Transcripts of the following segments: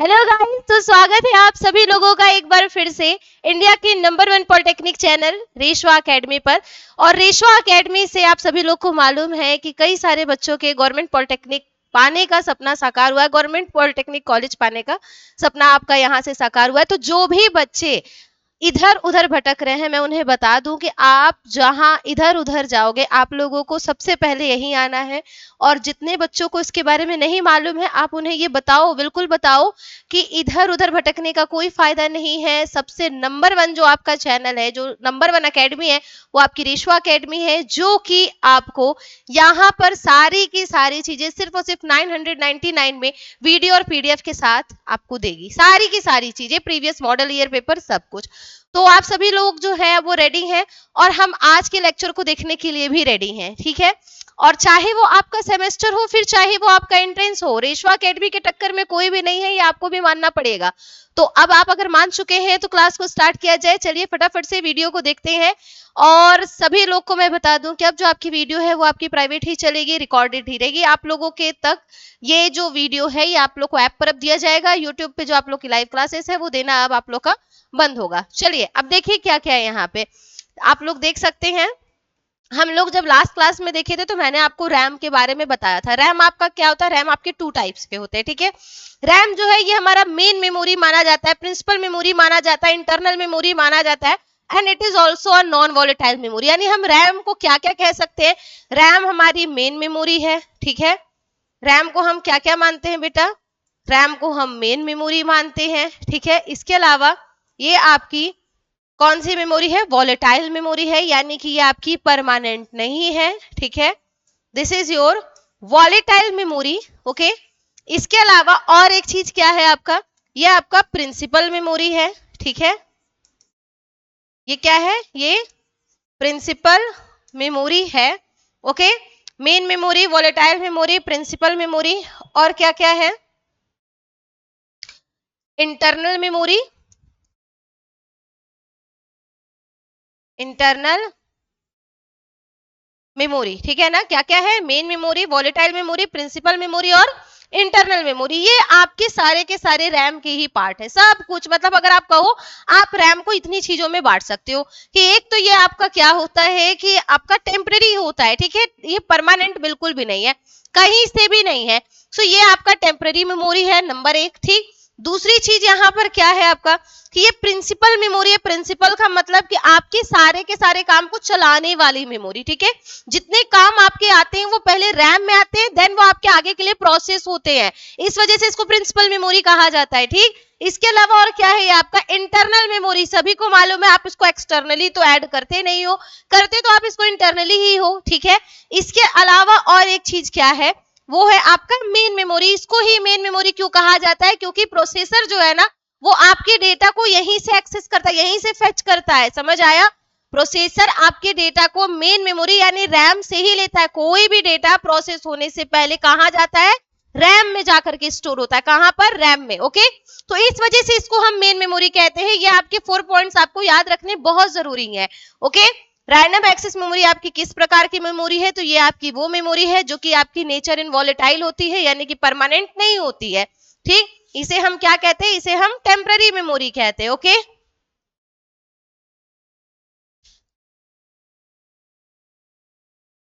Hello guys, तो स्वागत है आप सभी लोगों का एक बार फिर से इंडिया की नंबर 1 पॉलिटेक्निक चैनल रेशवा एकेडमी पर। और रेशवा एकेडमी से आप सभी लोग को मालूम है कि कई सारे बच्चों के गवर्नमेंट पॉलिटेक्निक पाने का सपना साकार हुआ है, गवर्नमेंट पॉलिटेक्निक कॉलेज पाने का सपना आपका यहाँ से साकार हुआ है। तो जो भी बच्चे इधर उधर भटक रहे हैं, मैं उन्हें बता दूं कि आप जहां इधर उधर जाओगे आप लोगों को सबसे पहले यहीं आना है। और जितने बच्चों को इसके बारे में नहीं मालूम है आप उन्हें ये बताओ, बिल्कुल बताओ कि इधर उधर भटकने का कोई फायदा नहीं है। सबसे नंबर 1 जो आपका चैनल है, जो नंबर 1 अकेडमी है, वो आपकी रेशवा अकेडमी है, जो कि आपको यहाँ पर सारी की सारी चीजें सिर्फ और सिर्फ 999 में वीडियो और पीडीएफ के साथ आपको देगी। सारी की सारी चीजें, प्रीवियस मॉडल ईयर पेपर, सब कुछ। तो आप सभी लोग जो है वो रेडी हैं और हम आज के लेक्चर को देखने के लिए भी रेडी हैं, ठीक है। और चाहे वो आपका सेमेस्टर हो, फिर चाहे वो आपका एंट्रेंस हो, रेशवा अकेडमी के टक्कर में कोई भी नहीं है, ये आपको भी मानना पड़ेगा। तो अब आप अगर मान चुके हैं तो क्लास को स्टार्ट किया जाए। चलिए फटाफट से वीडियो को देखते हैं। और सभी लोग को मैं बता दूं कि अब जो आपकी वीडियो है वो आपकी प्राइवेट ही चलेगी, रिकॉर्डेड ही रहेगी। आप लोगों के तक ये जो वीडियो है ये आप लोग को ऐप पर अब दिया जाएगा। यूट्यूब पे जो आप लोग की लाइव क्लासेस है वो देना अब आप लोग का बंद होगा। चलिए अब देखिए क्या क्या है यहाँ पे, आप लोग देख सकते हैं। हम लोग जब लास्ट क्लास में देखे थे तो मैंने आपको रैम के बारे में बताया था। रैम आपका क्या होता है, रैम आपके 2 टाइप्स के होते हैं, ठीक है। रैम जो है ये हमारा मेन मेमोरी माना जाता है, प्रिंसिपल मेमोरी माना जाता है, इंटरनल मेमोरी माना जाता है, and it is also a non volatile memory. यानी हम रैम को क्या क्या कह सकते हैं, रैम हमारी मेन मेमोरी है, ठीक है। रैम को हम क्या क्या मानते हैं बेटा, रैम को हम मेन मेमोरी मानते हैं, ठीक है। इसके अलावा ये आपकी कौन सी मेमोरी है, वॉलेटाइल मेमोरी है, यानी कि ये आपकी परमानेंट नहीं है, ठीक है। This is your volatile memory, okay. इसके अलावा और एक चीज क्या है आपका, ये आपका प्रिंसिपल मेमोरी है, ठीक है। ये क्या है, ये प्रिंसिपल मेमोरी है, okay. Main memory, volatile memory, principal memory, और क्या क्या है, इंटरनल मेमोरी, इंटरनल मेमोरी, ठीक है ना। क्या क्या है, main memory, volatile memory, principal memory और इंटरनल मेमोरी। ये आपके सारे के सारे रैम के ही पार्ट है, सब कुछ। मतलब अगर आप कहो, आप रैम को इतनी चीजों में बांट सकते हो कि एक तो ये आपका क्या होता है कि आपका टेम्परेरी होता है, ठीक है। ये परमानेंट बिल्कुल भी नहीं है, कहीं से भी नहीं है। सो ये आपका टेम्परेरी मेमोरी है, नंबर 1, ठीक। दूसरी चीज यहाँ पर क्या है आपका कि ये प्रिंसिपल मेमोरी है। प्रिंसिपल का मतलब कि आपके सारे के सारे काम को चलाने वाली मेमोरी, ठीक है। जितने काम आपके आते हैं वो पहले रैम में आते हैं, देन वो आपके आगे के लिए प्रोसेस होते हैं। इस वजह से इसको प्रिंसिपल मेमोरी कहा जाता है, ठीक। इसके अलावा और क्या है, ये आपका इंटरनल मेमोरी। सभी को मालूम है, आप इसको एक्सटर्नली तो ऐड करते नहीं हो, करते तो आप इसको इंटरनली ही हो, ठीक है। इसके अलावा और एक चीज क्या है, वो है आपका मेन मेमोरी। इसको ही मेन मेमोरी क्यों कहा जाता है, क्योंकि प्रोसेसर जो है ना वो आपके डेटा को यहीं से एक्सेस करता है, यहीं से फेच करता है, समझ आया। प्रोसेसर आपके डेटा को मेन मेमोरी यानी रैम से ही लेता है। कोई भी डेटा प्रोसेस होने से पहले कहां जाता है, रैम में जाकर के स्टोर होता है। कहां पर, रैम में, ओके। तो इस वजह से इसको हम मेन मेमोरी कहते हैं। ये आपके 4 पॉइंट्स आपको याद रखने बहुत जरूरी है, ओके। रैंडम एक्सेस मेमोरी आपकी किस प्रकार की मेमोरी है, तो ये आपकी वो मेमोरी है जो कि आपकी नेचर इन वॉलेटाइल होती है, यानी कि परमानेंट नहीं होती है, ठीक। इसे हम क्या कहते हैं, इसे हम टेम्पररी मेमोरी कहते हैं, ओके।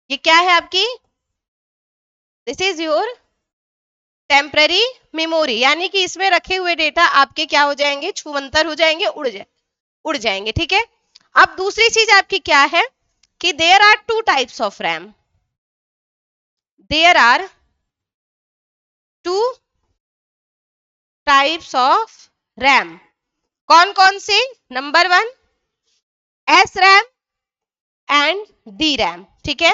ये क्या है आपकी, this is your temporary memory, यानी कि इसमें रखे हुए डेटा आपके क्या हो जाएंगे, छूमंतर हो जाएंगे, उड़ जाएंगे, ठीक है। अब दूसरी चीज आपकी क्या है कि there are 2 types of RAM, there are 2 types of RAM. कौन कौन से, number 1 S RAM and D RAM, ठीक है।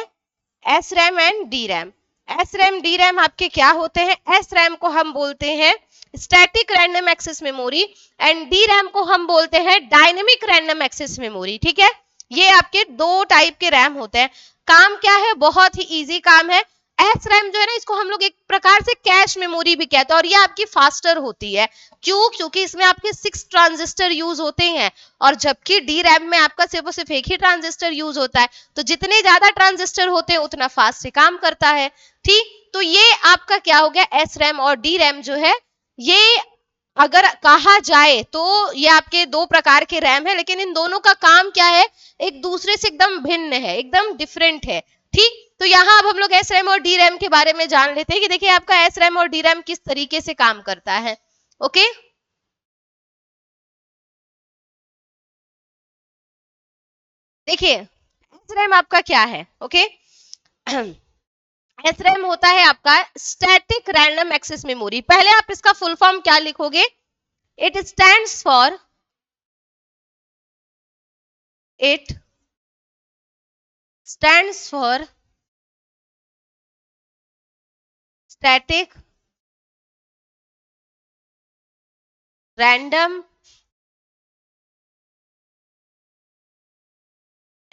S RAM and D RAM. S RAM D RAM आपके क्या होते हैं, एस रैम को हम बोलते हैं static random access memory, and D RAM को हम बोलते हैं डायनेमिक रैंडम एक्सेस मेमोरी, ठीक है। ये आपके 2 टाइप के रैम होते हैं। काम क्या है, बहुत ही इजी काम है। एस रैम जो है ना, इसको हम लोग एक प्रकार से कैश मेमोरी भी कहते हैं, और ये आपकी फास्टर होती है। क्यों, क्योंकि इसमें आपके 6 ट्रांजिस्टर यूज होते हैं, और जबकि डी रैम में आपका सिर्फ और सिर्फ एक ही ट्रांजिस्टर यूज होता है। तो जितने ज्यादा ट्रांजिस्टर होते हैं उतना फास्ट से काम करता है, ठीक। तो ये आपका क्या हो गया, एस रैम और डी रैम जो है ये अगर कहा जाए तो ये आपके दो प्रकार के रैम है, लेकिन इन दोनों का काम क्या है, एक दूसरे से एकदम भिन्न है, एकदम डिफरेंट है। ठीक, तो यहाँ अब हम लोग एस रैम और डी रैम के बारे में जान लेते हैं कि देखिए आपका एस रैम और डी रैम किस तरीके से काम करता है। ओके, देखिए एस रैम आपका क्या है। ओके, एस रैम होता है आपका स्टैटिक रैंडम एक्सेस मेमोरी। पहले आप इसका फुल फॉर्म क्या लिखोगे, it stands for, it stands for static random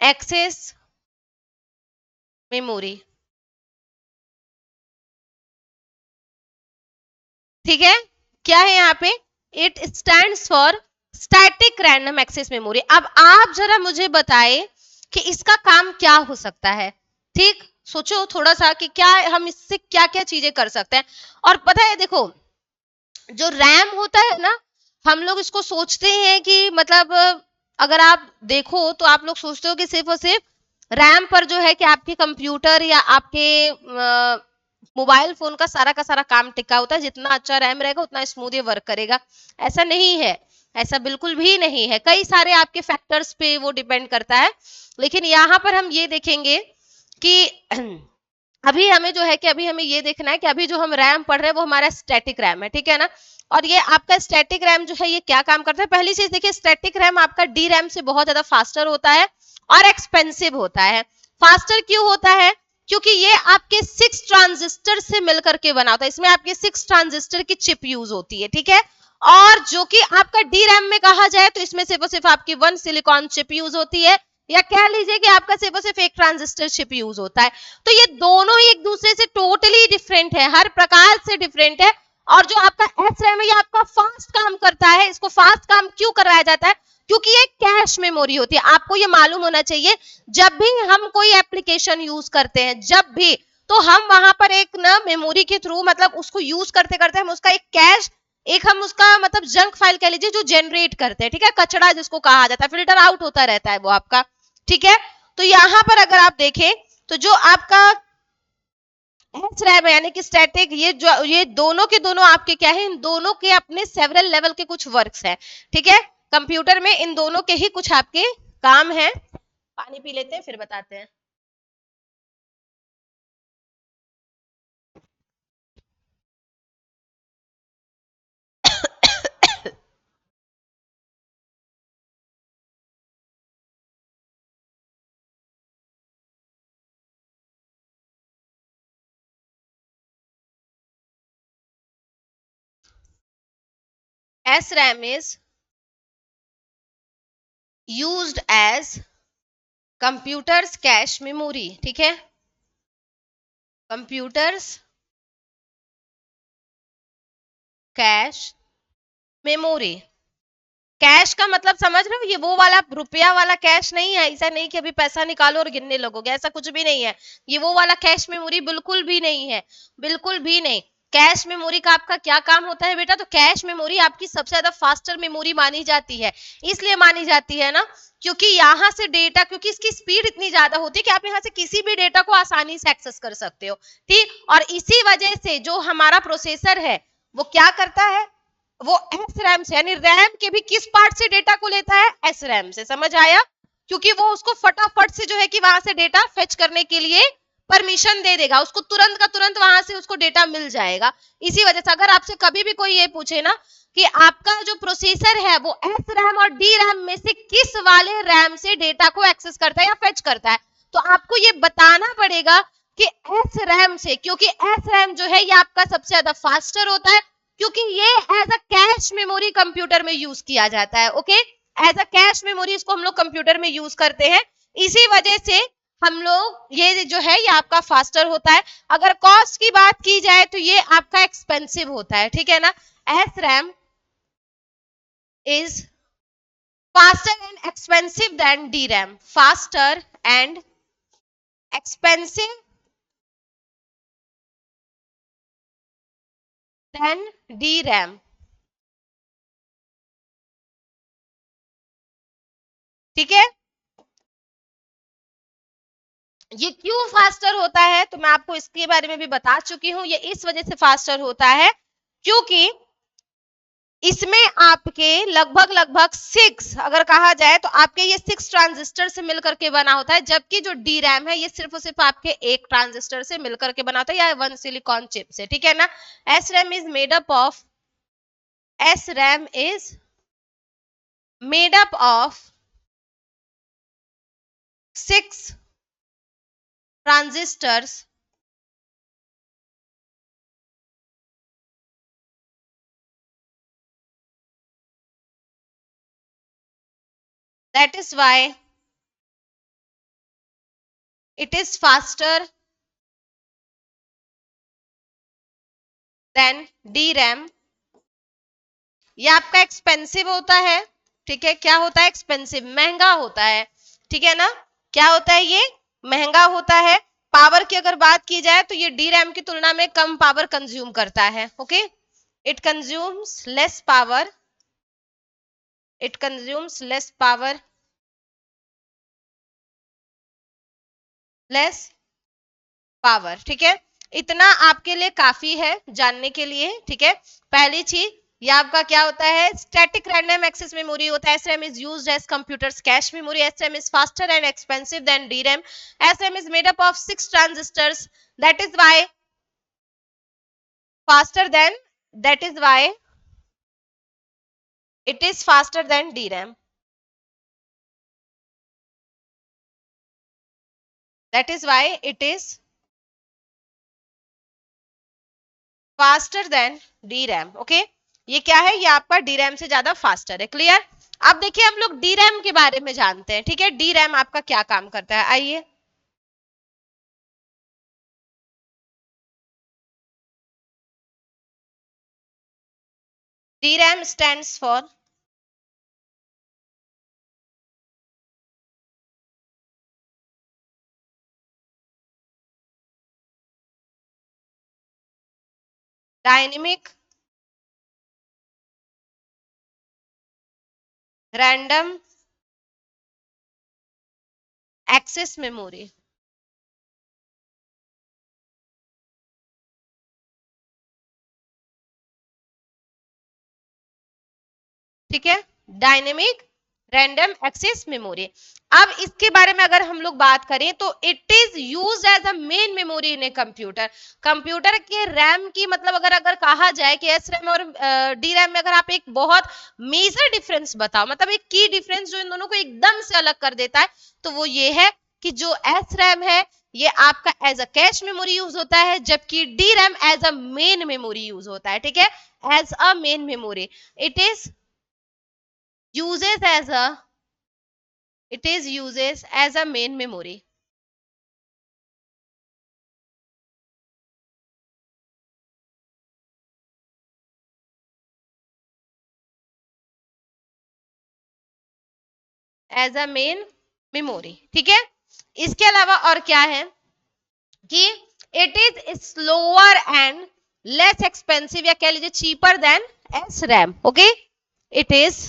access memory. ठीक है, क्या है यहाँ पे, it stands for static random access memory. अब आप जरा मुझे बताए कि इसका काम क्या हो सकता है। ठीक, सोचो थोड़ा सा कि क्या हम इससे क्या क्या चीजें कर सकते हैं। और पता है देखो, जो रैम होता है ना, हम लोग इसको सोचते हैं कि मतलब अगर आप देखो तो आप लोग सोचते हो कि सिर्फ और सिर्फ रैम पर जो है कि आपके कंप्यूटर या आपके मोबाइल फोन का सारा काम टिका होता है, जितना अच्छा रैम रहेगा उतना स्मूथ ये वर्क करेगा। ऐसा नहीं है, ऐसा बिल्कुल भी नहीं है, कई सारे आपके फैक्टर्स पे वो डिपेंड करता है। लेकिन यहाँ पर हम ये देखेंगे कि अभी हमें जो है कि अभी हमें ये देखना है कि अभी जो हम रैम पढ़ रहे हैं वो हमारा स्टैटिक रैम है, ठीक है ना। और ये आपका स्टैटिक रैम जो है ये क्या काम करता है, पहली चीज देखिए, स्टैटिक रैम आपका डी रैम से बहुत ज्यादा फास्टर होता है और एक्सपेंसिव होता है। फास्टर क्यों होता है, क्योंकि ये आपके 6 ट्रांजिस्टर से मिलकर के बना होता है, इसमें आपके 6 ट्रांजिस्टर की चिप यूज होती है, ठीक है। और जो कि आपका डी रैम में कहा जाए तो इसमें सिर्फ और सिर्फ आपकी 1 सिलिकॉन चिप यूज होती है, या कह लीजिए कि आपका सिर्फ और सिर्फ एक ट्रांजिस्टर चिप यूज होता है। तो ये दोनों ही एक दूसरे से टोटली डिफरेंट है, हर प्रकार से डिफरेंट है। और जो आपका एस रैम है ये आपका फास्ट काम करता है। इसको फास्ट काम क्यों कराया जाता है, क्योंकि ये कैश मेमोरी होती है। आपको ये मालूम होना चाहिए, जब भी हम कोई एप्लीकेशन यूज करते हैं, जब भी, तो हम वहां पर एक ना मेमोरी के थ्रू मतलब उसको यूज करते करते हम उसका एक कैश, एक हम उसका मतलब जंक फाइल कह लीजिए जो जनरेट करते हैं, ठीक है, कचरा जिसको कहा जाता है, फिल्टर आउट होता रहता है वो आपका, ठीक है। तो यहां पर अगर आप देखें तो जो आपका एच रैम है यानी कि स्टैटिक, ये जो ये दोनों के दोनों आपके क्या है, इन दोनों के अपने सेवरल लेवल के कुछ वर्क्स हैं, ठीक है। कंप्यूटर में इन दोनों के ही कुछ आपके काम है। पानी पी लेते हैं फिर बताते हैं। S RAM is used as computers cache memory, ठीक है, कंप्यूटर्स कैश मेमोरी। कैश का मतलब समझ रहे हो, ये वो वाला रुपया वाला कैश नहीं है, ऐसा नहीं कि अभी पैसा निकालो और गिनने लगोगे, ऐसा कुछ भी नहीं है। ये वो वाला कैश मेमोरी बिल्कुल भी नहीं है, बिल्कुल भी नहीं। कैश मेमोरी का आपका क्या काम होता है बेटा, तो कैश मेमोरी आपकी सबसे ज्यादा फास्टर मेमोरी मानी जाती है। इसलिए मानी जाती है ना, क्योंकि यहाँ से डेटा, क्योंकि इसकी स्पीड इतनी ज्यादा होती है कि आप यहाँ से किसी भी डेटा को आसानी से एक्सेस कर सकते हो, ठीक। और इसी वजह से जो हमारा प्रोसेसर है वो क्या करता है, वो एस रैम से, यानी रैम के भी किस पार्ट से डेटा को लेता है, एस रैम से, समझ आया। क्योंकि वो उसको फटाफट से जो है कि वहां से डेटा फेच करने के लिए परमिशन दे देगा, उसको तुरंत का तुरंत वहां से उसको डेटा मिल जाएगा। इसी वजह से अगर आपसे कभी भी कोई ये पूछे ना कि आपका जो प्रोसेसर है वो एस रैम और डी रैम में से किस वाले रैम से डेटा को एक्सेस करता है या फेच करता है, तो आपको ये बताना पड़ेगा कि एस रैम से, क्योंकि एस रैम जो है ये आपका सबसे ज्यादा फास्टर होता है, क्योंकि ये as a cache memory computer में यूज किया जाता है। Okay, as a cache memory इसको हम लोग कंप्यूटर में यूज करते हैं, इसी वजह से हम लोग ये जो है ये आपका फास्टर होता है। अगर कॉस्ट की बात की जाए तो ये आपका एक्सपेंसिव होता है, ठीक है ना। S RAM is faster and expensive then D RAM, faster and expensive then D RAM. ठीक है। ये क्यों फास्टर होता है तो मैं आपको इसके बारे में भी बता चुकी हूं। ये इस वजह से फास्टर होता है क्योंकि इसमें आपके लगभग लगभग 6, अगर कहा जाए तो आपके ये 6 ट्रांजिस्टर से मिलकर के बना होता है, जबकि जो डी रैम है ये सिर्फ और सिर्फ आपके एक ट्रांजिस्टर से मिलकर के बना होता है या वन सिलिकॉन चिप से, ठीक है ना। S RAM is made up of S RAM is made up of 6 transistors that is why it is faster than DRAM। ये आपका एक्सपेंसिव होता है, ठीक है। क्या होता है? एक्सपेंसिव, महंगा होता है, ठीक है ना। क्या होता है? ये महंगा होता है। पावर की अगर बात की जाए तो ये डी रैम की तुलना में कम पावर कंज्यूम करता है, okay. It consumes less power, it consumes less power, less power, ठीक है। इतना आपके लिए काफी है जानने के लिए, ठीक है। पहली चीज ये आपका क्या होता है? स्टैटिक रैंडम एक्सेस मेमोरी होता है। SRAM is used as computers cache memory. SRAM is faster and expensive than DRAM. SRAM is made up of 6 transistors, that is why faster than, that is why it is faster than DRAM, that is why it is faster than DRAM, okay. ये क्या है? ये आपका DRAM से ज्यादा faster है, clear. अब देखिए हम लोग DRAM के बारे में जानते हैं, ठीक है। DRAM आपका क्या काम करता है, आइए। DRAM stands for dynamic random access memory, ठीक है। Dynamic random access memory. अब इसके बारे में अगर हम लोग बात करें तो it is used as a main memory in a computer. Computer के रैम की मतलब अगर अगर कहा जाए कि एस रैम और डी रैम में अगर आप एक बहुत मेजर डिफरेंस बताओ, मतलब एक की डिफरेंस जो इन दोनों को एकदम से अलग कर देता है, तो वो ये है कि जो एस रैम है ये आपका as a cache memory use होता है, जबकि D RAM as a main memory use होता है, ठीक है। As a main memory it is uses as a, it is uses as a main memory, as a main memory, ठीक है। इसके अलावा और क्या है कि it is slower and less expensive या कह लीजिए cheaper than SRAM, okay। it is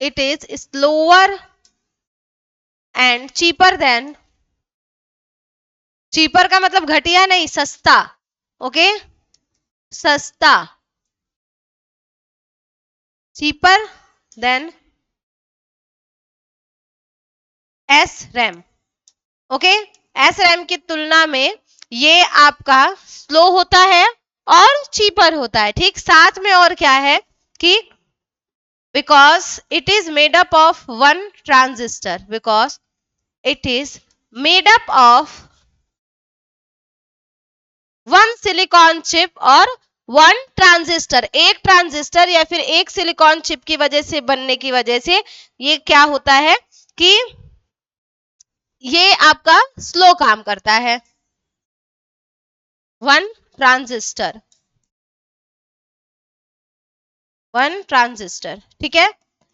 it is slower and cheaper than, cheaper का मतलब घटिया नहीं, सस्ता, ओके। सस्ता, cheaper than SRAM, okay. S RAM की तुलना में ये आपका स्लो होता है और चीपर होता है, ठीक। साथ में और क्या है कि because it is made up of one transistor, because it is made up of one silicon chip और वन ट्रांजिस्टर, एक ट्रांजिस्टर या फिर एक सिलिकॉन चिप की वजह से बनने की वजह से ये क्या होता है कि ये आपका स्लो काम करता है। वन ट्रांजिस्टर, वन ट्रांजिस्टर, ठीक है।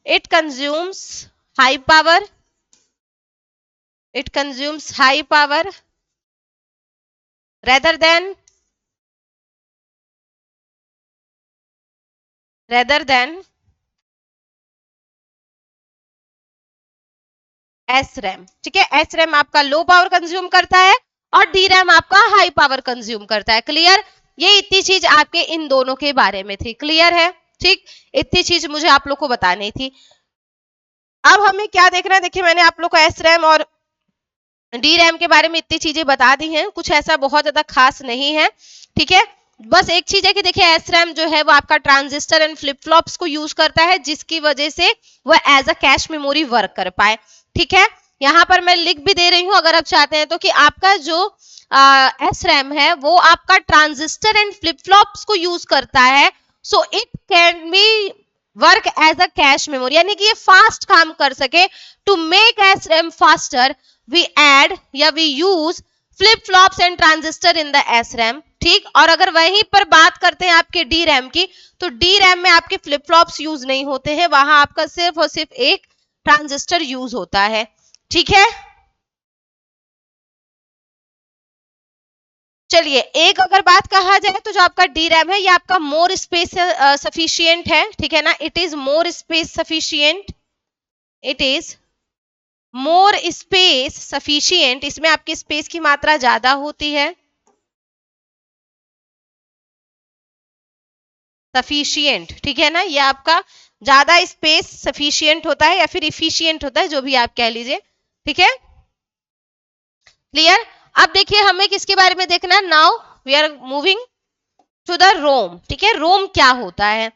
It consumes high power, it consumes high power rather than rather than S RAM. ठीक है, एस रैम आपका लो पावर कंज्यूम करता है और डी रैम आपका हाई पावर कंज्यूम करता है। क्लियर? ये इतनी चीज आपके इन दोनों के बारे में थी। क्लियर है? ठीक, इतनी चीज मुझे आप लोग को बतानी थी। अब हमें क्या देखना है, देखिए मैंने आप लोग को एस रैम और डी रैम के बारे में इतनी चीजें बता दी हैं, कुछ ऐसा बहुत ज्यादा खास नहीं है। ठीक है, बस एक चीज है कि देखिए एस रैम जो है वो आपका ट्रांजिस्टर एंड फ्लिप फ्लॉप्स को यूज करता है, जिसकी वजह से वह as a cache memory work कर पाए। ठीक है, यहाँ पर मैं लिख भी दे रही हूं अगर आप चाहते हैं तो, कि आपका जो एस रैम है वो आपका ट्रांजिस्टर एंड फ्लिप फ्लॉप्स को यूज करता है, so it can be work as a cache memory, यानी कि ये फास्ट काम कर सके। To make S RAM faster we add या we use flip flops and transistor in the S RAM. ठीक, और अगर वहीं पर बात करते हैं आपके डी रैम की, तो डी रैम में आपके फ्लिप फ्लॉप्स यूज नहीं होते हैं, वहां आपका सिर्फ और सिर्फ एक ट्रांजिस्टर यूज होता है। ठीक है, चलिए एक अगर बात कहा जाए तो जो आपका डी रैम है ये आपका मोर स्पेस सफिशियंट है। ठीक है ना, it is more space sufficient, it is more space sufficient, इसमें आपकी स्पेस की मात्रा ज्यादा होती है। सफिशियंट, ठीक है ना, ये आपका ज्यादा स्पेस सफिशियंट होता है या फिर इफिशियंट होता है, जो भी आप कह लीजिए। ठीक है, क्लियर? अब देखिए हमें किसके बारे में देखना है, now we are moving to the ROM. ठीक है, रोम क्या होता है,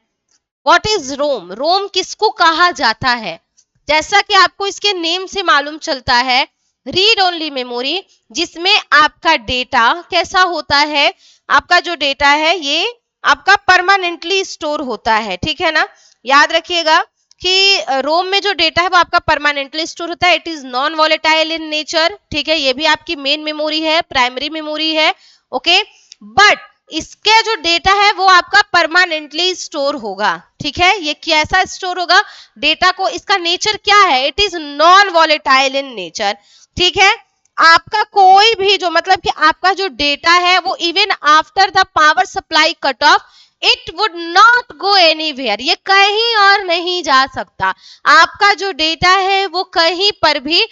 व्हाट इज रोम, रोम किसको कहा जाता है? जैसा कि आपको इसके नेम से मालूम चलता है, रीड ओनली मेमोरी, जिसमें आपका डेटा कैसा होता है, आपका जो डेटा है ये आपका परमानेंटली स्टोर होता है। ठीक है ना, याद रखिएगा कि रोम में जो डेटा है वो आपका परमानेंटली स्टोर होता है। It is non volatile in nature. ठीक है, ये भी आपकी मेन मेमोरी है, प्राइमरी मेमोरी है। ओके, बट इसके जो डेटा है वो आपका परमानेंटली स्टोर होगा। ठीक है, ये कैसा स्टोर होगा डेटा को, इसका नेचर क्या है, it is non volatile in nature. ठीक है, आपका कोई भी जो मतलब कि आपका जो डेटा है वो even after the power supply cut off it would not go anywhere, ये कहीं और नहीं जा सकता। आपका जो डेटा है वो कहीं पर भी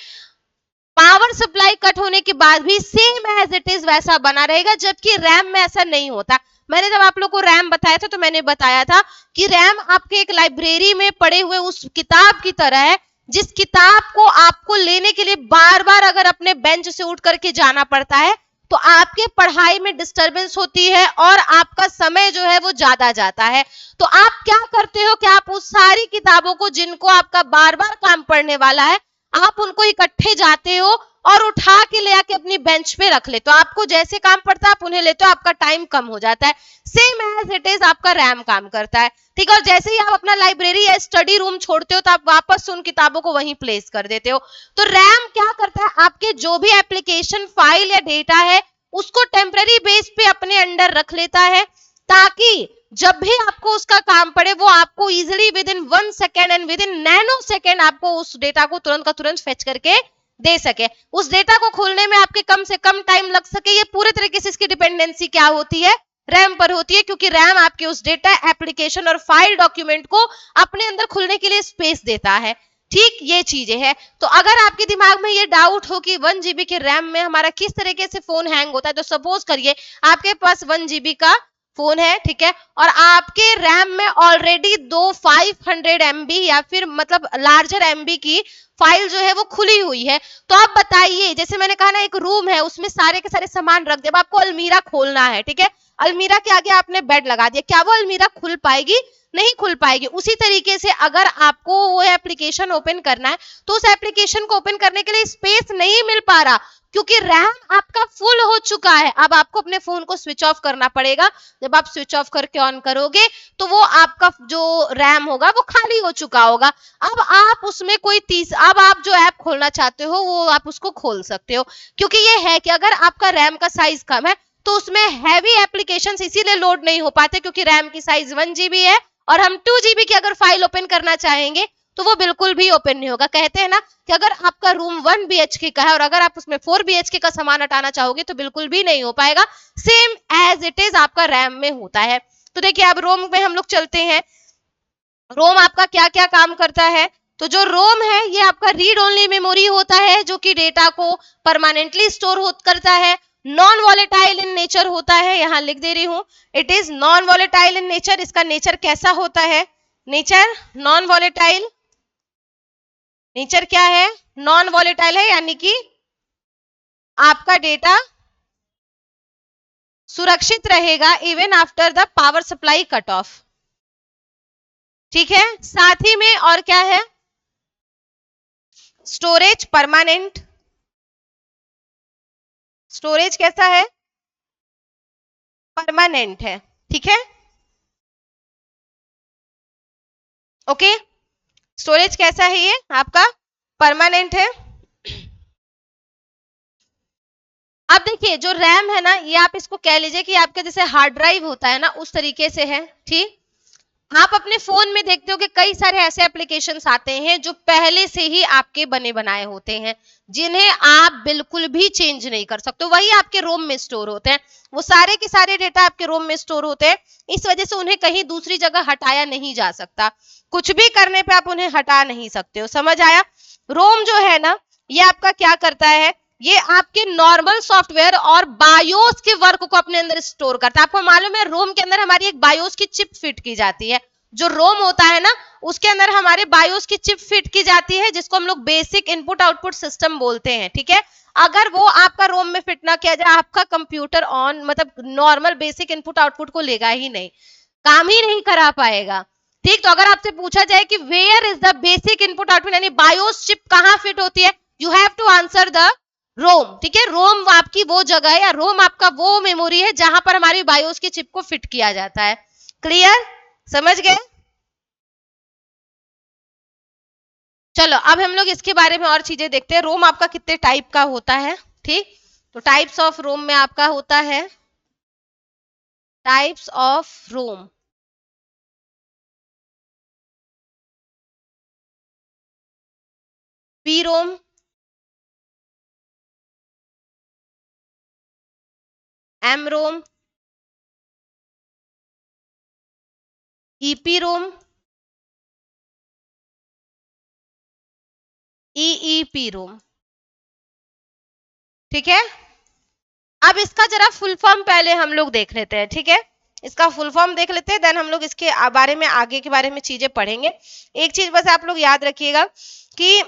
पावर सप्लाई कट होने के बाद भी सेम एज इट इज वैसा बना रहेगा, जबकि रैम में ऐसा नहीं होता। मैंने जब आप लोग को रैम बताया था तो मैंने बताया था कि रैम आपके एक लाइब्रेरी में पड़े हुए उस किताब की तरह है, जिस किताब को आपको लेने के लिए बार बार अगर अपने बेंच से उठ करके जाना पड़ता है तो आपके पढ़ाई में डिस्टरबेंस होती है और आपका समय जो है वो ज्यादा जाता है। तो आप क्या करते हो कि आप उस सारी किताबों को जिनको आपका बार बार काम पड़ने वाला है, आप उनको इकट्ठे जाते हो और उठा के ले आके अपनी बेंच पे रख लेते हो। आपको जैसे काम पड़ता है आप उन्हें लेते हो, आपका टाइम कम हो जाता है। सेम एज इट इज आपका रैम काम करता है। ठीक है, और जैसे ही आप अपना लाइब्रेरी या स्टडी रूम छोड़ते हो तो आप वापस उन किताबों को वहीं प्लेस कर देते हो। तो रैम क्या करता है, आपके जो भी एप्लीकेशन फाइल या डेटा है उसको टेम्पररी बेस पे अपने अंडर रख लेता है, ताकि जब भी आपको उसका काम पड़े वो आपको easily with in 1 second and with in nano second आपको उस डेटा को तुरंत का तुरंत फेच करके दे सके। उस डेटा को खोलने में आपके कम से कम टाइम लग सके, ये पूरे तरीके से इसकी डिपेंडेंसी क्या होती है, रैम पर होती है, क्योंकि रैम आपके उस डेटा एप्लीकेशन और फाइल डॉक्यूमेंट को अपने अंदर खुलने के लिए स्पेस देता है। ठीक, ये चीजें हैं। तो अगर आपके दिमाग में ये डाउट हो कि 1 GB के रैम में हमारा किस तरीके से फोन हैंग होता है, तो सपोज करिए आपके पास 1 GB का फोन है, ठीक है, और आपके रैम में ऑलरेडी दो 500 MB या फिर मतलब लार्जर MB की फाइल जो है वो खुली हुई है, तो आप बताइए, जैसे मैंने कहा ना एक रूम है उसमें सारे के सारे सामान रख दे, अब आपको अलमीरा खोलना है, ठीक है, अलमीरा के आगे आपने बेड लगा दिया, क्या वो अलमीरा खुल पाएगी? नहीं खुल पाएगी। उसी तरीके से अगर आपको वो एप्लीकेशन ओपन करना है तो उस एप्लीकेशन को ओपन करने के लिए स्पेस नहीं मिल पा रहा, क्योंकि रैम आपका फुल हो चुका है। अब आपको अपने फोन को स्विच ऑफ करना पड़ेगा। जब आप स्विच ऑफ करके ऑन करोगे तो वो आपका जो रैम होगा वो खाली हो चुका होगा। अब आप उसमें अब आप जो ऐप खोलना चाहते हो वो आप उसको खोल सकते हो, क्योंकि ये है कि अगर आपका रैम का साइज कम है तो उसमें हैवी एप्लीकेशंस इसीलिए लोड नहीं हो पाते, क्योंकि रैम की साइज 1 GB है और हम 2 GB की अगर फाइल ओपन करना चाहेंगे तो वो बिल्कुल भी ओपन नहीं होगा। कहते हैं ना कि अगर आपका रूम 1 BHK का है और अगर आप उसमें 4 BHK का सामान हटाना चाहोगे तो बिल्कुल भी नहीं हो पाएगा। सेम एज इट इज आपका रैम में होता है। तो देखिए अब रोम में हम लोग चलते हैं। रोम आपका क्या क्या काम करता है? तो जो रोम है ये आपका रीड ओनली मेमोरी होता है, जो कि डेटा को परमानेंटली स्टोर करता है, नॉन वॉलेटाइल इन नेचर होता है, यहां लिख दे रही हूं, it is non volatile in nature. इसका नेचर कैसा होता है? Nature non volatile. नेचर क्या है? नॉन वॉलेटाइल है, यानी कि आपका डेटा सुरक्षित रहेगा even after the power supply cut off. ठीक है, साथ ही में और क्या है? Storage permanent. स्टोरेज कैसा है? परमानेंट है। ठीक है, ओके। स्टोरेज कैसा है? ये आपका परमानेंट है। अब देखिए जो रैम है ना, ये आप इसको कह लीजिए कि आपके जैसे हार्ड ड्राइव होता है ना, उस तरीके से है। ठीक, आप अपने फोन में देखते हो कि कई सारे ऐसे एप्लीकेशंस आते हैं जो पहले से ही आपके बने बनाए होते हैं, जिन्हें आप बिल्कुल भी चेंज नहीं कर सकते, वही आपके रोम में स्टोर होते हैं। वो सारे के सारे डेटा आपके रोम में स्टोर होते हैं, इस वजह से उन्हें कहीं दूसरी जगह हटाया नहीं जा सकता। कुछ भी करने पे आप उन्हें हटा नहीं सकते हो, समझ आया? रोम जो है ना, ये आपका क्या करता है? ये आपके नॉर्मल सॉफ्टवेयर और बायोस के वर्क को अपने अंदर स्टोर करता है। आपको मालूम है रोम के अंदर हमारी एक बायोस की चिप फिट की जाती है। जो रोम होता है ना, उसके अंदर हमारे बायोस की चिप फिट की जाती है, जिसको हम लोग बेसिक इनपुट आउटपुट सिस्टम बोलते हैं। ठीक है, अगर वो आपका रोम में फिट ना किया जाए, आपका कंप्यूटर ऑन मतलब नॉर्मल बेसिक इनपुट आउटपुट को लेगा ही नहीं, काम ही नहीं करा पाएगा। ठीक, तो अगर आपसे पूछा जाए कि where is the basic input output, यानी बायोस चिप कहां फिट होती है, you have to answer the ROM. ठीक है, रोम आपकी वो जगह है, या रोम आपका वो मेमोरी है जहां पर हमारी बायोस की चिप को फिट किया जाता है। क्लियर? समझ गए? चलो अब हम लोग इसके बारे में और चीजें देखते हैं। रोम आपका कितने टाइप का होता है? ठीक, तो टाइप्स ऑफ रोम में आपका होता है, types of ROM, P ROM, M ROM, EP ROM, EEP ROM. ठीक है, अब इसका जरा फुल फॉर्म पहले हम लोग देख लेते हैं। ठीक है, इसका फुल फॉर्म देख लेते हैं, देन हम लोग इसके बारे में आगे के बारे में चीजें पढ़ेंगे। एक चीज बस आप लोग याद रखिएगा कि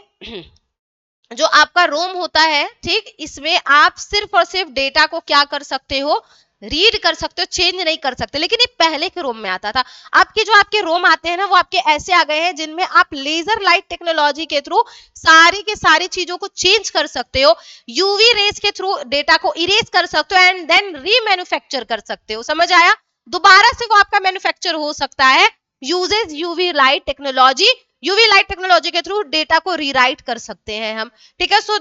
जो आपका रोम होता है, ठीक, इसमें आप सिर्फ और सिर्फ डेटा को क्या कर सकते हो? रीड कर सकते हो, चेंज नहीं कर सकते। लेकिन ये पहले के रोम में आता था। आपके जो आपके रोम आते हैं ना, वो आपके ऐसे आ गए हैं जिनमें आप लेजर लाइट टेक्नोलॉजी के थ्रू सारी के सारी चीजों को चेंज कर सकते हो, यूवी रेज के थ्रू डेटा को इरेज कर सकते हो, एंड देन रीमैन्युफैक्चर कर सकते हो। समझ आया? दोबारा से वो आपका मैन्युफैक्चर हो सकता है, uses UV light technology. UV light technology के थ्रू डेटा को रीराइट कर सकते हैं हम। ठीक है, so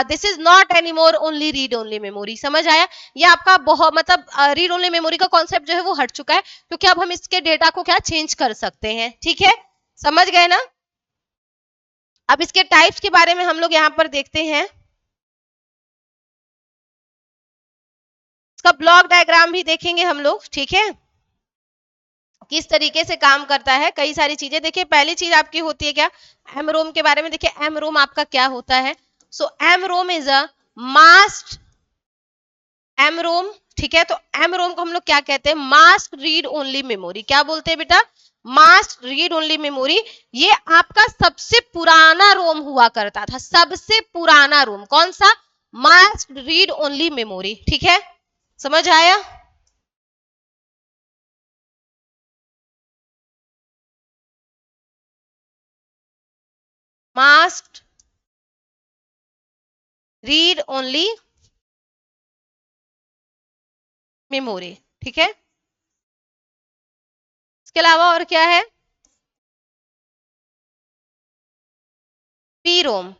this is not any more only read only memory. समझ आया? ये आपका बहुत मतलब रीड ओनली मेमोरी का कॉन्सेप्ट जो है वो हट चुका है, क्योंकि अब हम इसके डेटा को क्या चेंज कर सकते हैं। ठीक है, समझ गए ना? अब इसके टाइप्स के बारे में हम लोग यहाँ पर देखते हैं। इसका ब्लॉक डायग्राम भी देखेंगे हम लोग। ठीक है, किस तरीके से काम करता है, कई सारी चीजें। देखिए पहली चीज आपकी होती है क्या? एम रोम के बारे में देखिए, एम रोम आपका क्या होता है? So M ROM is a mask M ROM. ठीक है, तो एम रोम को हम लोग क्या कहते हैं? Mask read only memory. क्या बोलते हैं बेटा? Mask read only memory. ये आपका सबसे पुराना रोम हुआ करता था, सबसे पुराना रोम कौन सा? Mask read only memory. ठीक है, समझ आया? Mask read only memory. ठीक है, इसके अलावा और क्या है? P ROM,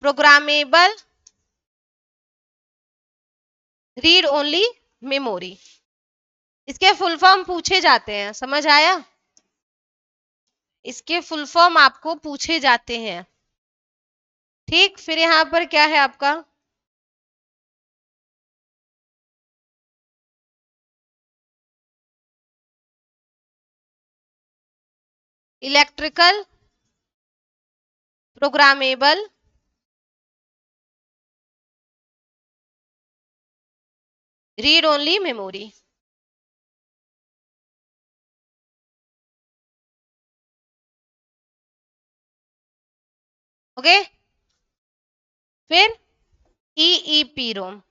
programmable read only memory. इसके फुल फॉर्म पूछे जाते हैं, समझ आया? इसके फुल फॉर्म आपको पूछे जाते हैं। ठीक, फिर यहां पर क्या है आपका? Electrical programmable read only memory. Okay, फिर ईईपी रोम।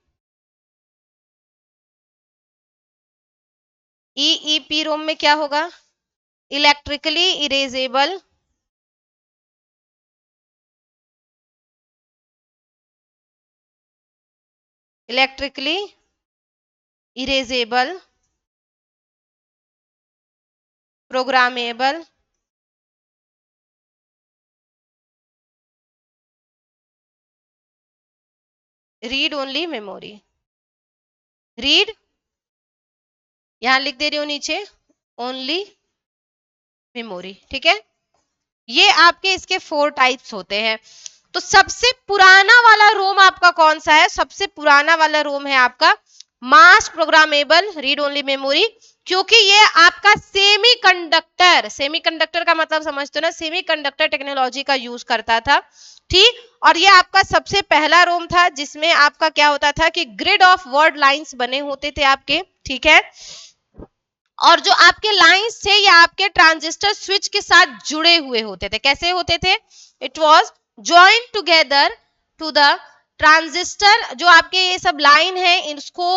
ईईपी रोम में क्या होगा? Electrically erasable electrically erasable programmable read only memory. Read, यहां लिख दे रही हूं नीचे, ओनली मेमोरी। ठीक है, ये आपके इसके 4 टाइप्स होते हैं। तो सबसे पुराना वाला रोम आपका कौन सा है? सबसे पुराना वाला रोम है आपका मास प्रोग्रामेबल रीड ओनली मेमोरी, क्योंकि ये आपका सेमीकंडक्टर का मतलब समझते हो ना, सेमीकंडक्टर टेक्नोलॉजी का यूज करता था। ठीक, और ये आपका सबसे पहला रोम था जिसमें आपका क्या होता था कि ग्रिड ऑफ वर्ड लाइंस बने होते थे आपके। ठीक है, और जो आपके लाइंस थे ये आपके ट्रांजिस्टर स्विच के साथ जुड़े हुए होते थे। कैसे होते थे? It was joint together to the transistor. जो आपके ये सब लाइन है इसको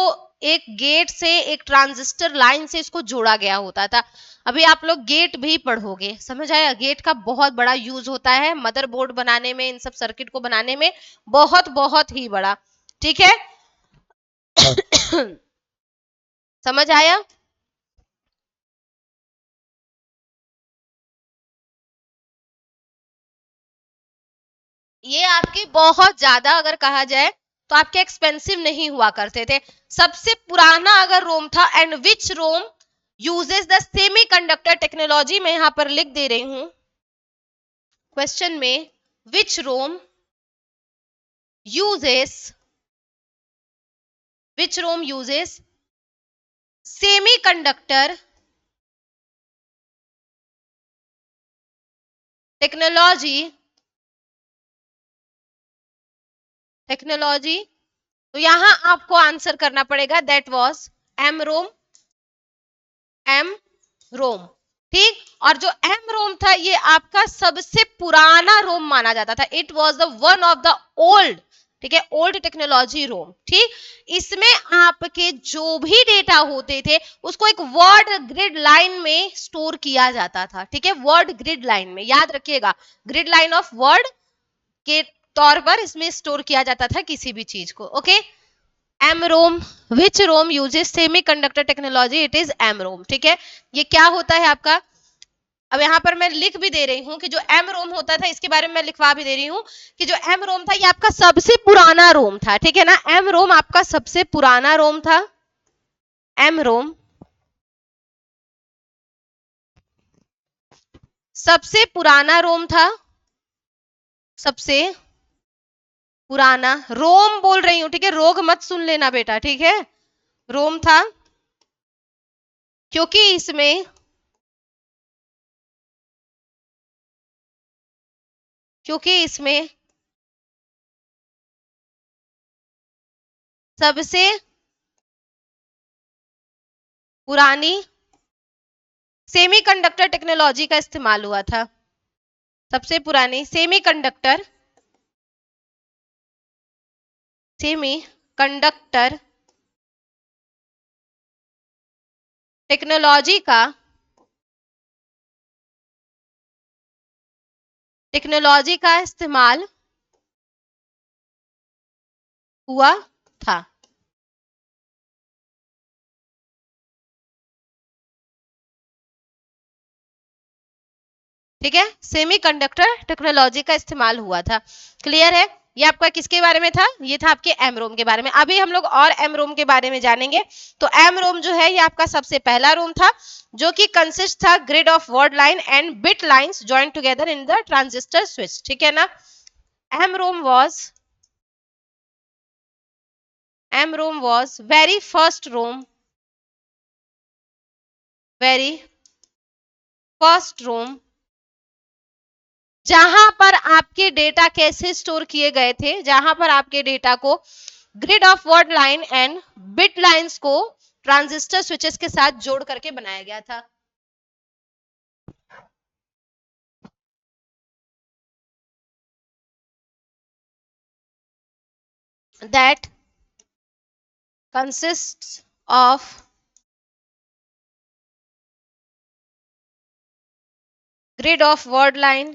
एक गेट से, एक ट्रांजिस्टर लाइन से इसको जोड़ा गया होता था। अभी आप लोग गेट भी पढ़ोगे, समझ आया? गेट का बहुत बड़ा यूज होता है मदरबोर्ड बनाने में, इन सब सर्किट को बनाने में, बहुत बहुत ही बड़ा। ठीक है समझ आया? ये आपके बहुत ज्यादा अगर कहा जाए तो आपके एक्सपेंसिव नहीं हुआ करते थे। सबसे पुराना अगर रोम था, and which ROM uses the semiconductor technology, मैं यहां पर लिख दे रही हूं क्वेश्चन में, which ROM uses which ROM uses semiconductor technology technology. तो यहां आपको आंसर करना पड़ेगा, that was M ROM. M ROM, ठीक। और जो एम रोम था ये आपका सबसे पुराना रोम माना जाता था। It was the one of the old, ठीक है, ओल्ड टेक्नोलॉजी रोम। ठीक, इसमें आपके जो भी डेटा होते थे उसको एक वर्ड ग्रिड लाइन में स्टोर किया जाता था। ठीक है, वर्ड ग्रिड लाइन में, याद रखिएगा, ग्रिड लाइन ऑफ वर्ड के तौर पर इसमें स्टोर किया जाता था किसी भी चीज को। Okay, M ROM, which ROM uses semiconductor technology, it is M ROM. ठीक है, ये क्या होता है आपका? अब यहाँ पर मैं लिख भी दे रही हूँ कि जो एम रोम होता था इसके बारे में मैं लिखवा भी दे रही हूँ कि जो एम रोम था ये आपका सबसे पुराना रोम था। ठीक है ना, एम रोम आपका सबसे पुराना रोम था। एम रोम सबसे पुराना रोम था, सबसे पुराना रोम बोल रही हूँ। ठीक है, रोग मत सुन लेना बेटा। ठीक है, रोम था क्योंकि इसमें क्योंकि इसमें सबसे पुरानी सेमीकंडक्टर टेक्नोलॉजी का इस्तेमाल हुआ था। सबसे पुरानी सेमीकंडक्टर टेक्नोलॉजी का इस्तेमाल हुआ था। ठीक है, सेमीकंडक्टर टेक्नोलॉजी का इस्तेमाल हुआ था। क्लियर है? ये आपका किसके बारे में था? ये था आपके एमरोम के बारे में। अभी हम लोग और एमरोम के बारे में जानेंगे। तो एमरोम जो है ये आपका सबसे पहला रोम था जो कि कंसिस्ट था grid of word line and bit lines join together in the transistor switch. ठीक है ना, MROM was very first ROM, very first ROM जहां पर आपके डेटा कैसे स्टोर किए गए थे, जहां पर आपके डेटा को grid of word line and bit lines को ट्रांजिस्टर स्विचेस के साथ जोड़ करके बनाया गया था। That consists of grid of word line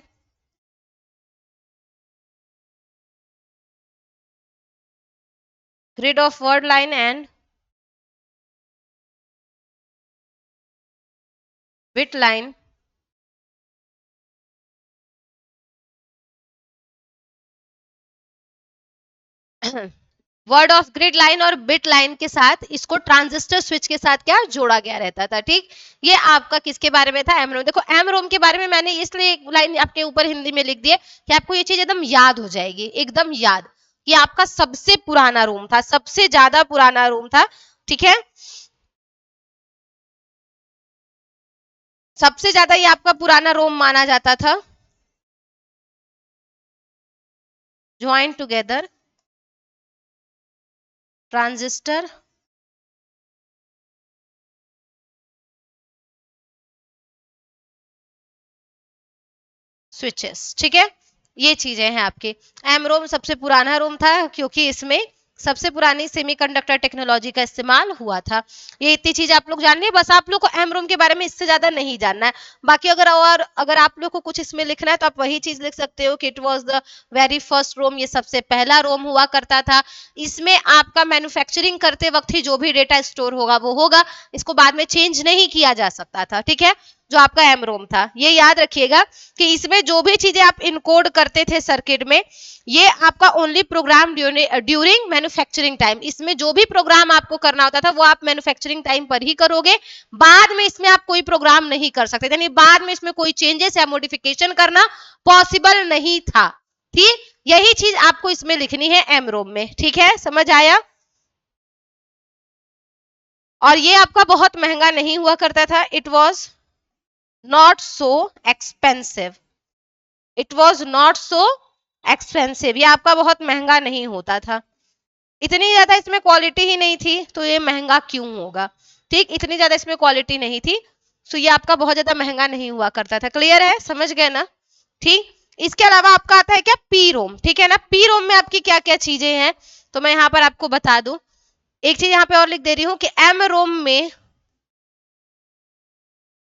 and bit line word of grid line और बिट लाइन के साथ इसको ट्रांजिस्टर स्विच के साथ क्या जोड़ा गया रहता था। ठीक, ये आपका किसके बारे में था, एमरोम। देखो एमरोम के बारे में मैंने इसलिए एक लाइन आपके ऊपर हिंदी में लिख दी है कि आपको ये चीज एकदम याद हो जाएगी, एकदम याद। ये आपका सबसे पुराना रोम था, सबसे ज्यादा पुराना रोम था। ठीक है, सबसे ज्यादा ये आपका पुराना रोम माना जाता था। Join together transistor switches. ठीक है, ये चीजें हैं आपके। एमरोम सबसे पुराना रोम था क्योंकि इसमें सबसे पुरानी सेमीकंडक्टर टेक्नोलॉजी का इस्तेमाल हुआ था। ये इतनी चीज आप लोग जान लिए, बस आप लोग को एमरोम के बारे में इससे ज्यादा नहीं जानना है। बाकी अगर आप लोग को कुछ इसमें लिखना है तो आप वही चीज लिख सकते हो कि it was the very first ROM, ये सबसे पहला रोम हुआ करता था। इसमें आपका मैन्युफैक्चरिंग करते वक्त ही जो भी डेटा स्टोर होगा वो होगा, इसको बाद में चेंज नहीं किया जा सकता था। ठीक है, जो आपका एमरोम था, ये याद रखिएगा कि इसमें जो भी चीजें आप इनकोड करते थे सर्किट में, ये आपका only program during manufacturing time. इसमें जो भी प्रोग्राम आपको करना होता था वो आप मैन्युफैक्चरिंग टाइम पर ही करोगे, बाद में इसमें आप कोई प्रोग्राम नहीं कर सकते, यानी बाद में इसमें कोई चेंजेस या मॉडिफिकेशन करना पॉसिबल नहीं था। ठीक, यही चीज आपको इसमें लिखनी है एमरोम में। ठीक है, समझ आया। और ये आपका बहुत महंगा नहीं हुआ करता था, it was not so expensive, it was not so expensive. ये आपका बहुत महंगा नहीं होता था, इतनी ज्यादा इसमें क्वालिटी ही नहीं थी तो ये महंगा क्यों होगा। ठीक, इतनी ज्यादा इसमें क्वालिटी नहीं थी तो ये आपका बहुत ज्यादा महंगा नहीं हुआ करता था। क्लियर है, समझ गए ना। ठीक, इसके अलावा आपका आता है क्या, पी रोम। ठीक है ना, पी रोम में आपकी क्या क्या चीजें हैं तो मैं यहाँ पर आपको बता दूं। एक चीज यहाँ पे और लिख दे रही हूँ कि एम रोम में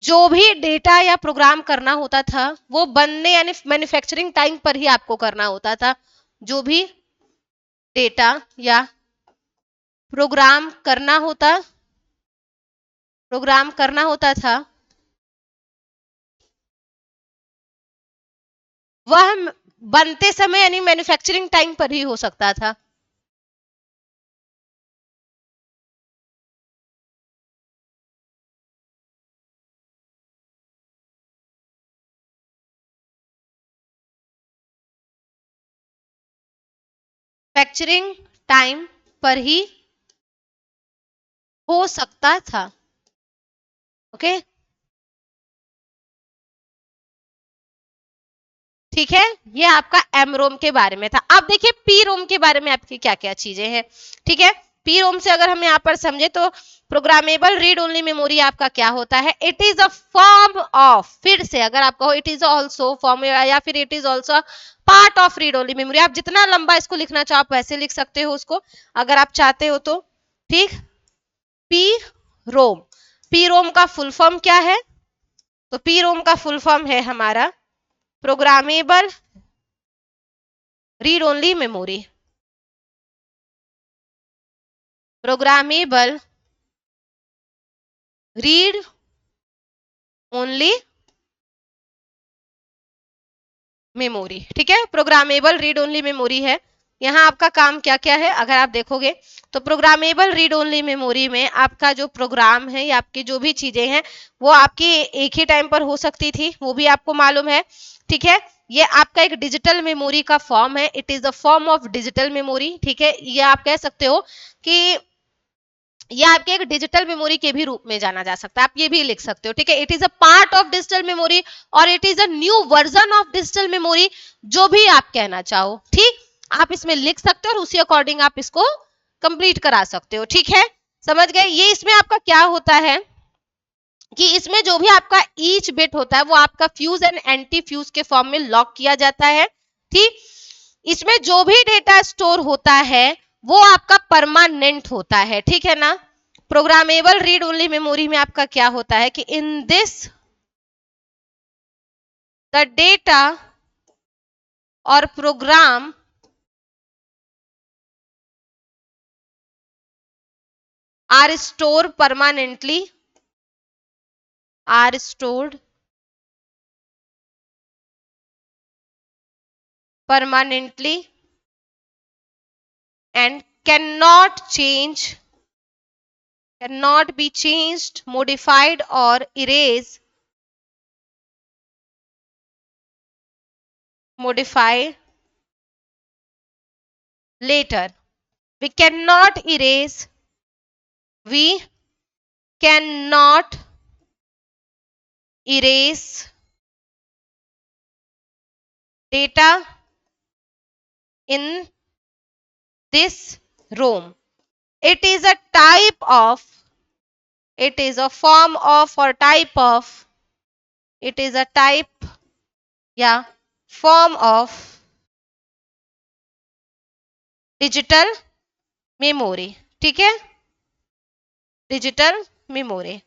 जो भी डेटा या प्रोग्राम करना होता था वो बनने यानी मैन्युफैक्चरिंग टाइम पर ही आपको करना होता था। जो भी डेटा या प्रोग्राम करना होता था वह बनते समय यानी मैन्युफैक्चरिंग टाइम पर ही हो सकता था। मैन्युफैक्चरिंग टाइम पर ही हो सकता था। ओके, ठीक है, ये आपका एम रोम के बारे में था। अब देखिए पी रोम के बारे में आपकी क्या क्या चीजें हैं। ठीक है, पी रोम से अगर हम यहाँ पर समझे तो प्रोग्रामेबल रीड ओनली मेमोरी आपका क्या होता है, it is a form of, फिर से अगर आप कहो इट इज ऑल्सो फॉर्म या फिर it is also part of read only memory, आप जितना लंबा इसको लिखना चाहो आप वैसे लिख सकते हो उसको अगर आप चाहते हो तो। ठीक, पी रोम, पी रोम का फुल फॉर्म क्या है, तो पी रोम का फुल फॉर्म है हमारा programmable read only memory, programmable read only memory. ठीक है, प्रोग्रामेबल रीड ओनली मेमोरी है। यहाँ आपका काम क्या क्या है अगर आप देखोगे तो प्रोग्रामेबल रीड ओनली मेमोरी में आपका जो प्रोग्राम है या आपकी जो भी चीजें हैं वो आपकी एक ही टाइम पर हो सकती थी, वो भी आपको मालूम है। ठीक है, ये आपका एक डिजिटल मेमोरी का फॉर्म है, it is the form of digital memory. ठीक है, ये आप कह सकते हो कि ये आपके एक डिजिटल मेमोरी के भी रूप में जाना जा सकता है, आप ये भी लिख सकते हो, ठीक है। It is a part of digital memory और it is a new version of digital memory, जो भी आप कहना चाहो, ठीक। आप इसमें लिख सकते हो और उसी अकॉर्डिंग आप इसको कंप्लीट करा सकते हो, ठीक है। समझ गए। ये इसमें आपका क्या होता है कि इसमें जो भी आपका ईच बिट होता है वो आपका फ्यूज एंड एंटी फ्यूज के फॉर्म में लॉक किया जाता है, ठीक। इसमें जो भी डेटा स्टोर होता है वो आपका परमानेंट होता है, ठीक है ना। प्रोग्रामेबल रीड ओनली मेमोरी में आपका क्या होता है कि इन दिस द डेटा और program are store permanently, are stored permanently and cannot be changed, modified or erased, modified later. We cannot erase, we cannot erase data in this ROM. It is a type of, it is a form of or type of, it is a type, yeah, form of digital memory, ठीक है। Digital memory,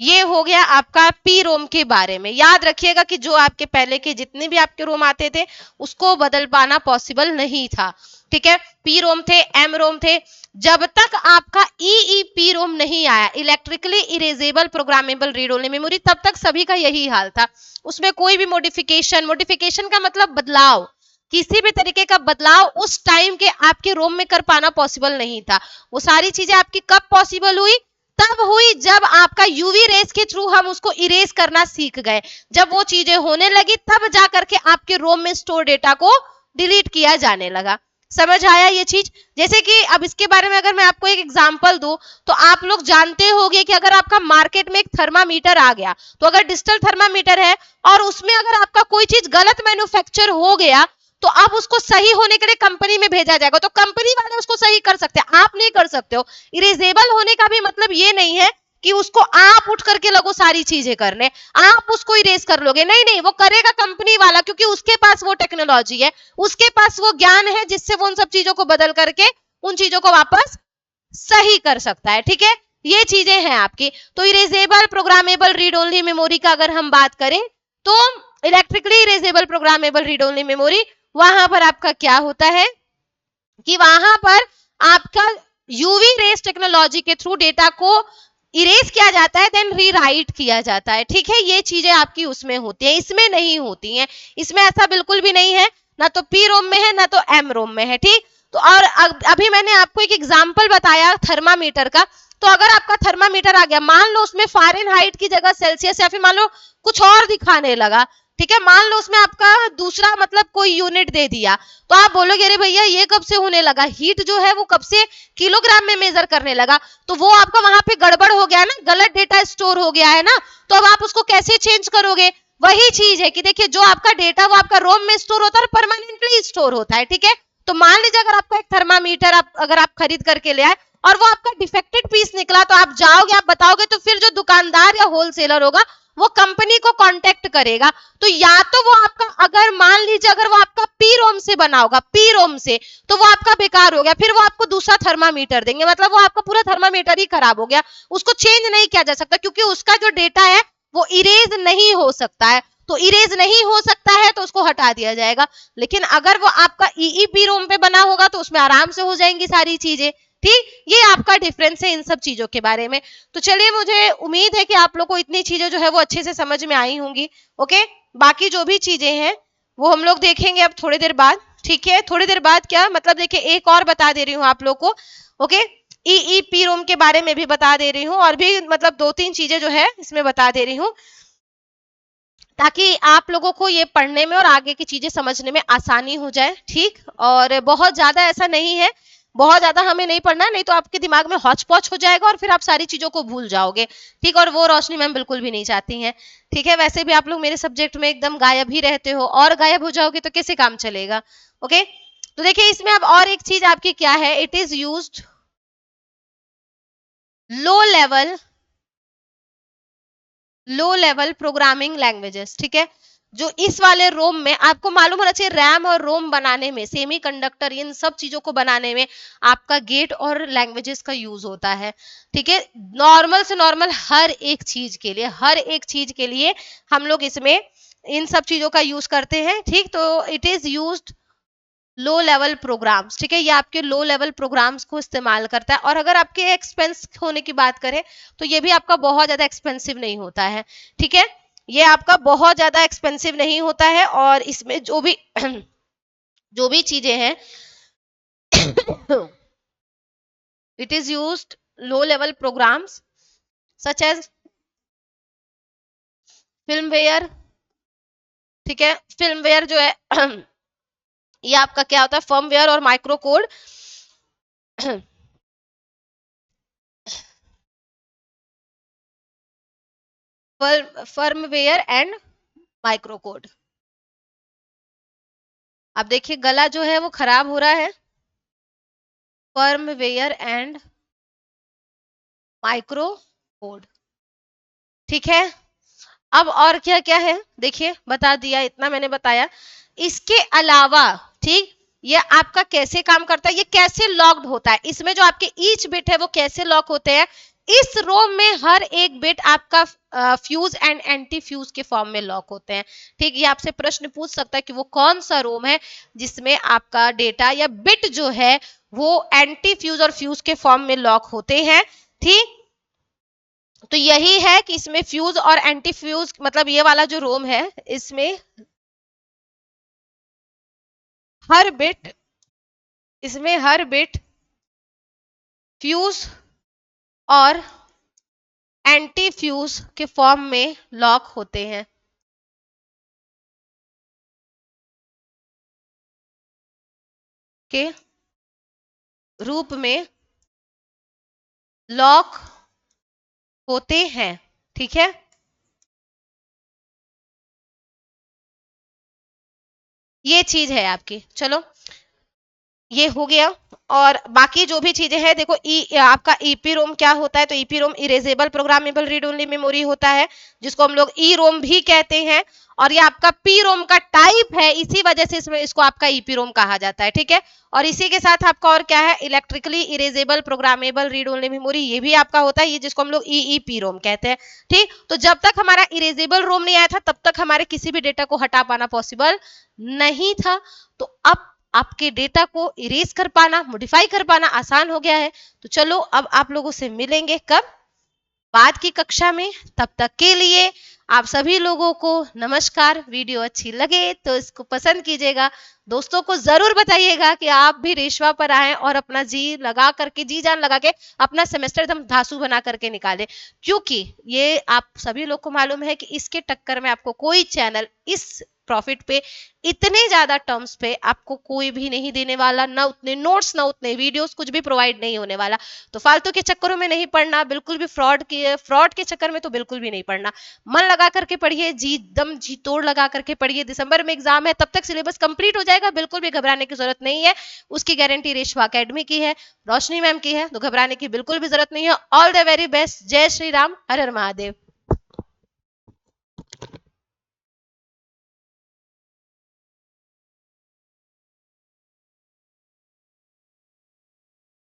ये हो गया आपका P ROM के बारे में। याद रखिएगा कि जो आपके पहले के जितने भी आपके रोम आते थे उसको बदल पाना पॉसिबल नहीं था, ठीक है। पी रोम थे, एम रोम थे, जब तक आपका ईईपी रोम नहीं आया, electrically erasable programmable read only memory, तब तक सभी का यही हाल था। उसमें कोई भी मॉडिफिकेशन का मतलब बदलाव, किसी भी तरीके का बदलाव उस टाइम के आपके रोम में कर पाना पॉसिबल नहीं था। वो सारी चीजें आपकी कब पॉसिबल हुई, तब हुई जब आपका यूवी रेस के थ्रू हम उसको इरेज करना सीख गए। जब वो चीजें होने लगी तब जा करके आपके रोम में स्टोर डेटा को डिलीट किया जाने लगा। समझ आया ये चीज। जैसे कि अब इसके बारे में अगर मैं आपको एक एग्जांपल दूं, तो आप लोग जानते होंगे कि अगर आपका मार्केट में एक थर्मामीटर आ गया, तो अगर डिजिटल थर्मामीटर है और उसमें अगर आपका कोई चीज गलत मैन्युफैक्चर हो गया, तो अब उसको सही होने के लिए कंपनी में भेजा जाएगा, तो कंपनी वाले उसको सही कर सकते हैं, आप नहीं कर सकते हो। इरेजेबल होने का भी मतलब ये नहीं है कि उसको आप उठ करके लगो सारी चीजें करने, आप उसको इरेज कर लोगे, नहीं नहीं, वो करेगा कंपनी वाला, क्योंकि उसके पास वो टेक्नोलॉजी है, उसके पास वो ज्ञान है, जिससे वो उन सब चीजों को बदल करके उन चीजों को वापस सही कर सकता है, ठीक है। ये चीजें हैं आपकी। तो erasable programmable read only memory का अगर हम बात करें, तो electrically erasable programmable read only memory, वहां पर आपका क्या होता है कि वहां पर आपका यूवी रेस टेक्नोलॉजी के थ्रू डेटा को इरेज किया जाता है, देन रीराइट किया जाता है, ठीक है। ये चीजें आपकी उसमें होती हैं, इसमें नहीं होती हैं। इसमें ऐसा बिल्कुल भी नहीं है, ना तो पी रोम में है ना तो एम रोम में है, ठीक। तो और अभी मैंने आपको एक एग्जांपल बताया थर्मामीटर का, तो अगर आपका थर्मामीटर आ गया, मान लो उसमें फ़ारेनहाइट की जगह सेल्सियस या फिर मान लो कुछ और दिखाने लगा, ठीक है, मान लो उसमें आपका दूसरा मतलब कोई यूनिट दे दिया, तो आप बोलोगे अरे भैया ये कब से होने लगा, हीट जो है वो कब से किलोग्राम में मेजर करने लगा, तो वो आपका वहां पे गड़बड़ हो गया ना, गलत डेटा स्टोर हो गया है ना, तो अब आप उसको कैसे चेंज करोगे। वही चीज है कि देखिए जो आपका डेटा वो आपका रोम में स्टोर होता है, परमानेंटली स्टोर होता है, ठीक है। तो मान लीजिए अगर आपका एक थर्मामीटर अगर आप खरीद करके ले आए और वो आपका डिफेक्टेड पीस निकला, तो आप जाओगे, आप बताओगे, तो फिर जो दुकानदार या होलसेलर होगा वो कंपनी को कांटेक्ट करेगा। तो या तो वो आपका, अगर मान लीजिए अगर वो आपका पी रोम से बना होगा, पी रोम से, तो वो आपका बेकार हो गया, फिर वो आपको दूसरा थर्मामीटर देंगे, मतलब वो आपका पूरा थर्मामीटर ही खराब हो गया, उसको चेंज नहीं किया जा सकता, क्योंकि उसका जो डेटा है वो इरेज नहीं हो सकता है। तो इरेज नहीं हो सकता है तो उसको हटा दिया जाएगा। लेकिन अगर वो आपका ईईपी रोम पे बना होगा तो उसमें आराम से हो जाएंगी सारी चीजें, ठीक। ये आपका डिफरेंस है इन सब चीजों के बारे में। तो चलिए, मुझे उम्मीद है कि आप लोग को इतनी चीजें जो है वो अच्छे से समझ में आई होंगी। ओके, बाकी जो भी चीजें हैं वो हम लोग देखेंगे अब थोड़ी देर बाद, ठीक है। थोड़ी देर बाद क्या मतलब, देखिए एक और बता दे रही हूँ आप लोग को। ओके, ईईपी रोम के बारे में भी बता दे रही हूँ, और भी मतलब 2-3 चीजें जो है इसमें बता दे रही हूँ, ताकि आप लोगों को ये पढ़ने में और आगे की चीजें समझने में आसानी हो जाए, ठीक। और बहुत ज्यादा ऐसा नहीं है, बहुत ज्यादा हमें नहीं पढ़ना, नहीं तो आपके दिमाग में हौच पौच हो जाएगा और फिर आप सारी चीजों को भूल जाओगे। ठीक, और वो रोशनी मैम बिल्कुल भी नहीं चाहती हैं। ठीक है, वैसे भी आप लोग मेरे सब्जेक्ट में एकदम गायब ही रहते हो, और गायब हो जाओगे तो कैसे काम चलेगा। ओके, तो देखिए इसमें अब और एक चीज आपकी क्या है, it is used low level programming languages. ठीक है, जो इस वाले रोम में आपको मालूम होना चाहिए, रैम और रोम बनाने में, सेमी कंडक्टर, इन सब चीजों को बनाने में आपका गेट और लैंग्वेजेस का यूज होता है। ठीक है, नॉर्मल से नॉर्मल हर एक चीज के लिए, हर एक चीज के लिए हम लोग इसमें इन सब चीजों का यूज करते हैं। ठीक, तो it is used low level programs. ठीक है, ये आपके लो लेवल प्रोग्राम्स को इस्तेमाल करता है। और अगर आपके एक्सपेंस होने की बात करें तो ये भी आपका बहुत ज्यादा एक्सपेंसिव नहीं होता है। ठीक है, ये आपका बहुत ज्यादा एक्सपेंसिव नहीं होता है, और इसमें जो भी जो भी चीजें हैं it is used low level programs such as firmware. ठीक है, फिल्मवेयर जो है ये आपका क्या होता है, फर्मवेयर और micro code. Firmware and micro code. अब देखिए गला जो है वो खराब हो रहा है। Firmware and micro code. ठीक है, अब और क्या क्या है देखिए, बता दिया, इतना मैंने बताया। इसके अलावा ठीक, ये आपका कैसे काम करता है, ये कैसे लॉक्ड होता है, इसमें जो आपके ईच बिट है वो कैसे लॉक होते हैं। इस रोम में हर एक बिट आपका फ्यूज एंड एंटी फ्यूज के फॉर्म में लॉक होते हैं। ठीक, ये आपसे प्रश्न पूछ सकता है कि वो कौन सा रोम है जिसमें आपका डेटा या बिट जो है वो एंटी फ्यूज और फ्यूज के फॉर्म में लॉक होते हैं। ठीक, तो यही है कि इसमें फ्यूज और एंटी फ्यूज, मतलब ये वाला जो रोम है इसमें हर बिट इसमें हर बिट फ्यूज और एंटी फ्यूज के फॉर्म में लॉक होते हैं। के रूप में लॉक होते हैं। ठीक है, ये चीज है आपकी। चलो, ये हो गया। और बाकी जो भी चीजें हैं देखो, आपका ईपी रोम क्या होता है, तो EP ROM erasable programmable read only memory होता है, जिसको हम लोग ई रोम भी कहते हैं। और ये आपका पी रोम का टाइप है, इसी वजह से इसमें इसको आपका ईपी रोम कहा जाता है। ठीक है, और इसी के साथ आपका और क्या है, electrically erasable programmable read only memory, ये भी आपका होता है, ये जिसको हम लोग ईईपी रोम कहते हैं। ठीक, तो जब तक हमारा इरेजेबल रोम नहीं आया था तब तक हमारे किसी भी डेटा को हटा पाना पॉसिबल नहीं था। तो अब आपके डेटा को इरेज कर पाना, मॉडिफाई कर पाना आसान हो गया है। तो चलो अब आप लोगों से मिलेंगे कब, बाद की कक्षा में। तब तक के लिए आप सभी लोगों को नमस्कार। वीडियो अच्छी लगे तो इसको पसंद कीजिएगा, दोस्तों को जरूर बताइएगा कि आप भी रेशवा पर आए और अपना जी लगा करके, जी जान लगा के अपना सेमेस्टर एकदम धांसू बना करके निकाले। क्योंकि ये आप सभी लोग को मालूम है कि इसके टक्कर में आपको कोई चैनल इस प्रॉफिट पे, इतने ज्यादा टर्म्स पे आपको कोई भी नहीं देने वाला, ना उतने नोट्स ना उतने वीडियोस, कुछ भी प्रोवाइड नहीं होने वाला। तो फालतू के चक्करों में नहीं पढ़ना, बिल्कुल भी फ्रॉड के चक्कर में तो बिल्कुल भी नहीं पढ़ना। मन लगा करके पढ़िए, जी तोड़ लगा करके पढ़िए। दिसंबर में एग्जाम है, तब तक सिलेबस कंप्लीट हो जाएगा, बिल्कुल भी घबराने की जरूरत नहीं है। उसकी गारंटी रेशवा अकेडमी की है, रोशनी मैम की है, तो घबराने की बिल्कुल भी जरूरत नहीं है। All the very best. जय श्री राम, हर हर महादेव।